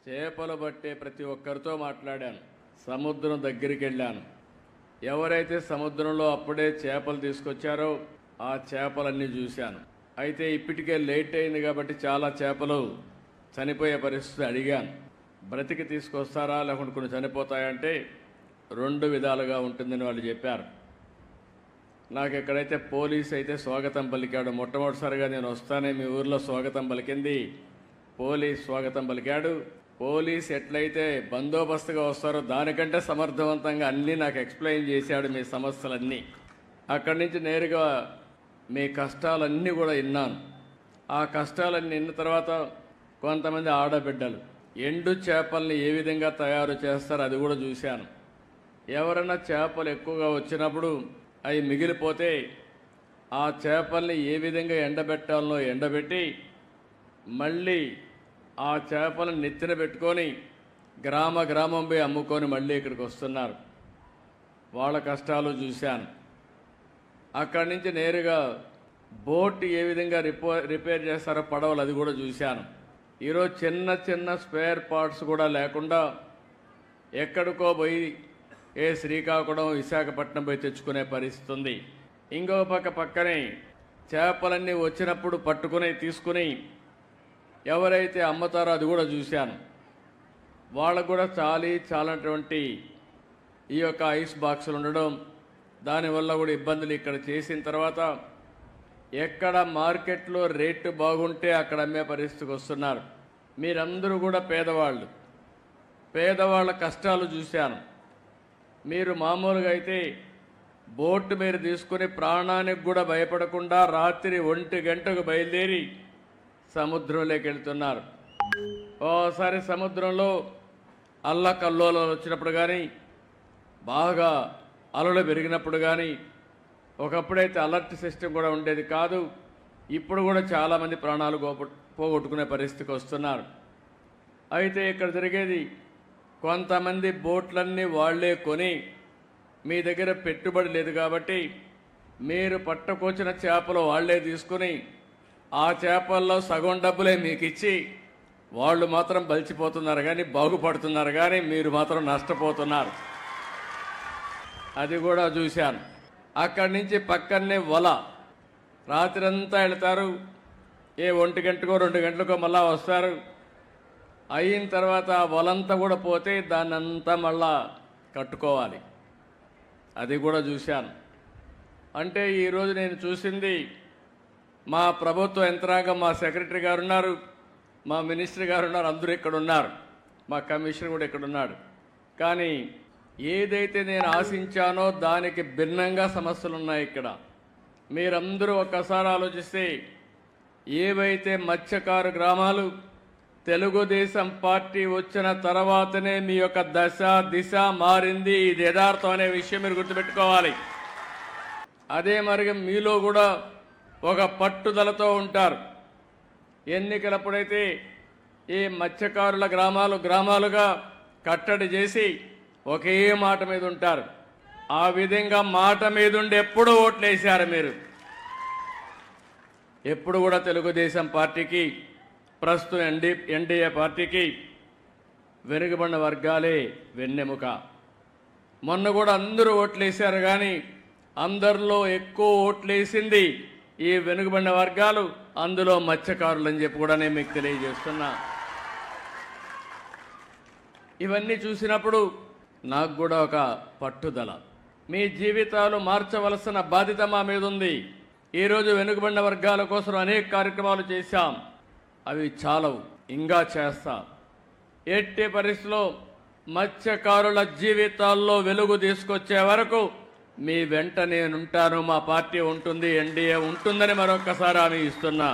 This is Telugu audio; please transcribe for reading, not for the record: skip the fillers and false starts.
చేపలు పట్టే ప్రతి ఒక్కరితో మాట్లాడాను. సముద్రం దగ్గరికి వెళ్ళాను. ఎవరైతే సముద్రంలో అప్పుడే చేపలు తీసుకొచ్చారో ఆ చేపలన్నీ చూశాను. అయితే ఇప్పటికే లేట్ అయింది కాబట్టి చాలా చేపలు చనిపోయే పరిస్థితి. అడిగాను, బ్రతికి తీసుకొస్తారా లేకుంటే కొన్ని చనిపోతాయంటే 2 విధాలుగా ఉంటుందని వాళ్ళు చెప్పారు. నాకు ఎక్కడైతే పోలీస్ అయితే స్వాగతం పలికాడు. మొట్టమొదటిసారిగా నేను వస్తానే మీ ఊర్లో స్వాగతం పలికింది పోలీస్ స్వాగతం పలికాడు. పోలీస్ ఎట్లయితే బందోబస్తుగా వస్తారో దానికంటే సమర్థవంతంగా అన్నీ నాకు ఎక్స్ప్లెయిన్ చేశాడు, మీ సమస్యలన్నీ. అక్కడి నుంచి నేరుగా మీ కష్టాలన్నీ కూడా విన్నాను. ఆ కష్టాలన్నీ విన్న తర్వాత కొంతమంది ఆడబిడ్డలు ఎండు చేపల్ని ఏ విధంగా తయారు చేస్తారో అది కూడా చూశాను. ఎవరైనా చేపలు ఎక్కువగా వచ్చినప్పుడు అవి మిగిలిపోతే ఆ చేపల్ని ఏ విధంగా ఎండబెట్టాలనో ఎండబెట్టి మళ్ళీ ఆ చేపలను నెత్తిన పెట్టుకొని గ్రామం పోయి అమ్ముకొని మళ్ళీ ఇక్కడికి వస్తున్నారు. వాళ్ళ కష్టాలు చూశాను. అక్కడి నుంచి నేరుగా బోట్ ఏ విధంగా రిపేర్ చేస్తారో పడవలు అది కూడా చూశాను. ఈరోజు చిన్న స్పేర్ పార్ట్స్ కూడా లేకుండా ఎక్కడికో పోయి శ్రీకాకుళం విశాఖపట్నం పోయి తెచ్చుకునే పరిస్థితి ఉంది. ఇంకో పక్కనే చేపలన్నీ వచ్చినప్పుడు పట్టుకుని తీసుకుని ఎవరైతే అమ్ముతారో అది కూడా చూశాను. వాళ్ళకు కూడా చాలటువంటి ఈ యొక్క ఐస్ బాక్సులు ఉండడం, దానివల్ల కూడా ఇబ్బందులు ఇక్కడ చేసిన తర్వాత ఎక్కడ మార్కెట్లో రేటు బాగుంటే అక్కడ అమ్మే పరిస్థితికి వస్తున్నారు. మీరందరూ కూడా పేదవాళ్ళ కష్టాలు చూశాను. మీరు మామూలుగా అయితే బోటు మీరు తీసుకుని ప్రాణానికి కూడా భయపడకుండా రాత్రి 1 గంటకు బయలుదేరి సముద్రంలోకి వెళ్తున్నారు. ఓసారి సముద్రంలో అల్లకల్లోలాలు వచ్చినప్పుడు కానీ, బాగా అలలు పెరిగినప్పుడు కానీ, ఒకప్పుడైతే అలర్ట్ సిస్టమ్ కూడా ఉండేది కాదు. ఇప్పుడు కూడా చాలామంది ప్రాణాలు పోగొట్టుకునే పరిస్థితికి వస్తున్నారు. అయితే ఇక్కడ జరిగేది, కొంతమంది బోట్లన్నీ వాళ్లే కొని మీ దగ్గర పెట్టుబడి లేదు కాబట్టి మీరు పట్టుకొచ్చిన చేపలు వాళ్లే తీసుకుని ఆ చేపల్లో సగం డబ్బులే మీకు ఇచ్చి వాళ్ళు మాత్రం బలిచిపోతున్నారు కానీ బాగుపడుతున్నారు కానీ మీరు మాత్రం నష్టపోతున్నారు. అది కూడా చూశాను. అక్కడి నుంచి పక్కనే వల రాత్రంతా వెళ్తారు. 1 గంటకో 2 గంటలకో మళ్ళా వస్తారు. అయిన తర్వాత ఆ వలంతా కూడా పోతే దాన్నంతా మళ్ళా కట్టుకోవాలి. అది కూడా చూశాను. అంటే ఈరోజు నేను చూసింది, మా ప్రభుత్వ యంత్రాంగం, మా సెక్రటరీ గారు ఉన్నారు, మా మినిస్టర్ గారు ఉన్నారు, అందరూ ఇక్కడ ఉన్నారు, మా కమిషనర్ కూడా ఇక్కడ ఉన్నాడు. కానీ ఏదైతే నేను ఆశించానో దానికి భిన్నంగా సమస్యలు ఉన్నాయి ఇక్కడ. మీరందరూ ఒక్కసారి ఆలోచిస్తే, ఏవైతే మత్స్యకారు గ్రామాలు తెలుగుదేశం పార్టీ వచ్చిన తర్వాతనే మీ యొక్క దిశ మారింది. ఇది యథార్థం అనే విషయం మీరు గుర్తుపెట్టుకోవాలి. అదే మరి మీలో కూడా ఒక పట్టుదలతో ఉంటారు. ఎన్నికలప్పుడైతే ఈ మత్స్యకారుల గ్రామాలుగా కట్టడి చేసి ఒకే మాట మీద ఉంటారు. ఆ విధంగా మాట మీద ఉండి ఎప్పుడు ఓట్లేశారు మీరు. ఎప్పుడు కూడా తెలుగుదేశం పార్టీకి, ప్రస్తుతం ఎన్డీఏ పార్టీకి వెనుకబడిన వర్గాలే వెన్నెముక. మొన్న కూడా అందరూ ఓట్లేశారు కానీ అందరిలో ఎక్కువ ఓట్లేసింది ఈ వెనుకబడిన వర్గాలు, అందులో మత్స్యకారులు అని చెప్పి కూడా నేను మీకు తెలియజేస్తున్నా. ఇవన్నీ చూసినప్పుడు నాకు కూడా ఒక పట్టుదల, మీ జీవితాలు మార్చవలసిన బాధ్యత మా మీద ఉంది. ఈరోజు వెనుకబడిన వర్గాల కోసం అనేక కార్యక్రమాలు చేశాం. అవి చాలవు, ఇంకా చేస్తా. ఎట్టి పరిస్థితిలో మత్స్యకారుల జీవితాల్లో వెలుగు తీసుకొచ్చే వరకు మీ వెంట నేనుంటాను. మా పార్టీ ఉంటుంది, ఎన్డీఏ ఉంటుందని మరొక్కసారి హామీ ఇస్తున్నా.